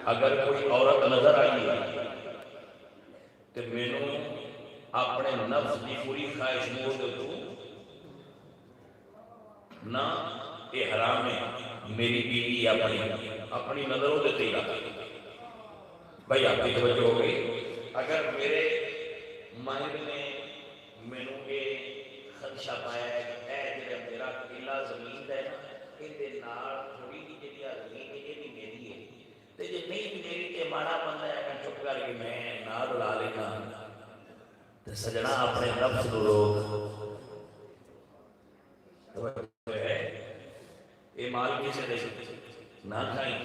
اگر کوئی عورت نظر آئی تو مینوں اپنے نفس کی پوری خواہش موڑ دو نہ یہ حرام ہے میری بیوی اپنی نظروں دیتے ہی رکھا بھائی آپ کی توجہ ہو گئی اگر میرے مائنڈ نے مینوں یہ خدشہ پایا ہے کہ اے جڑا میرا قلعہ زمین ہے یہ تھوڑی جی زمین ہے یہ بھی میری ہے تو جی نہیں میری تے ماڑا بندہ ہے میں چپ کر کے میں نہ لا لینا تو سجنا اپنے نفس کو روک یہ مال کسے دے نہ کھائیں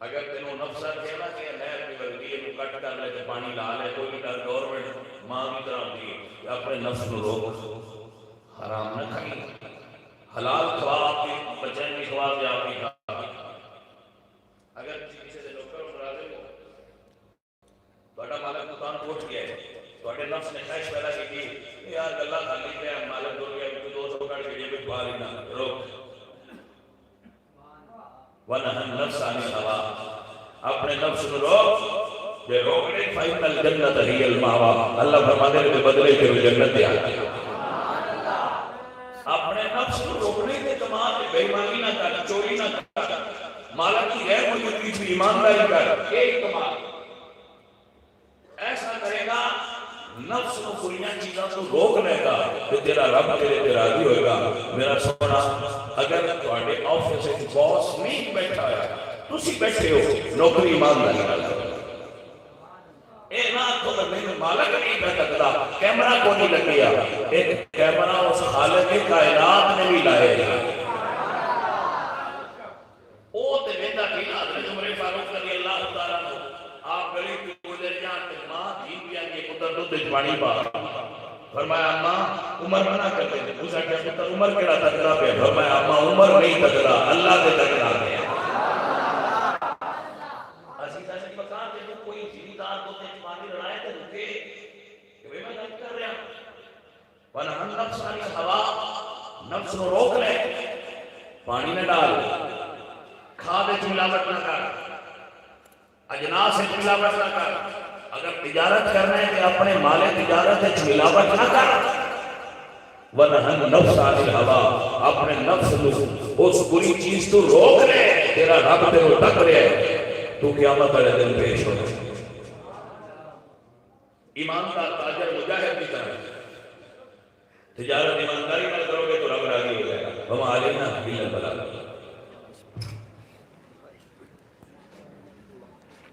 اگر تینوں نفسہ کہنا کہ نہر کی ورگی ہے کٹ کر لے تو پانی لا لے کوئی بھی ڈر گورنمنٹ ماں کی طرح ہوتی ہے اپنے نفس کو روک حرام نہ کھائیں حلال خواب کی بچین کی خواب یا آپ کی خواب اگر کسی سے ڈاکٹر مرازم ہو توڑا مالک مکان پوچھ گیا ہے توڑے نفس نے خواہش پیدا کی تھی یار گلہ خالی پہ مالک دور گیا تو 200 کٹ کے جیب پا لینا روک وَنَهَا النَّفْسَ عَنِ الْهَوَىٰ اپنے نفس کو روک یہ روکنے فَإِنَّ الْجَنَّةَ هِيَ الْمَأْوَىٰ اللہ فرماتے ہیں کہ بدلے کے جنت دے آتے اپنے نفس کو روکنے کے کمال بے ایمانی نہ کر چوری نہ کر مالک کی غیر موجودگی کی ایمانداری کر ایک کمال ایسا کرے گا نفس کو بریاں چیزوں کو روک لے گا تو تیرا رب تیرے تے راضی ہوئے گا میرا سونا اگر تواڈے آفس وچ باس نہیں بیٹھا ہے تسی بیٹھے ہو نوکری ایمانداری نال اے نہ تو میں مالک نہیں بیٹھا کیمرہ کو نہیں لگیا ایک کیمرہ اس خالق کائنات نے بھی لایا او تے ویندا نہیں حضرت عمر فاروق رضی اللہ تعالی عنہ آپ گلی کی گزر جان تے ماں جی پیا کے پتر دودھ وچ پانی پا فرمایا اماں عمر منع کرتے تھے پوچھا کہ پتر عمر کیڑا تکڑا پہ فرمایا اماں عمر نہیں تکڑا اللہ تے تکڑا ہے عزیزہ سے پکار دے کوئی زمیندار کو تے پانی لڑائے تے رکے کہ میں غلط کر رہا ورنہ نفس علی ہوا نفس کو روک لے پانی نہ ڈال کھاد وچ ملاوٹ نہ کر اجناس سے ملاوٹ نہ کر اگر تجارت کرنا ہے کہ اپنے مال تجارت سے ملاوٹ نہ کر ورنہ نفس علی الہوا اپنے نفس کو اس بری چیز تو روک لے تیرا رب تیرے کو تک رہے تو قیامت والے دن پیش ہو ایماندار تاجر مجاہد کی طرح تجارت ایمانداری نہ کرو گے تو رب راضی ہو جائے گا، وما علینا الا البلاغ۔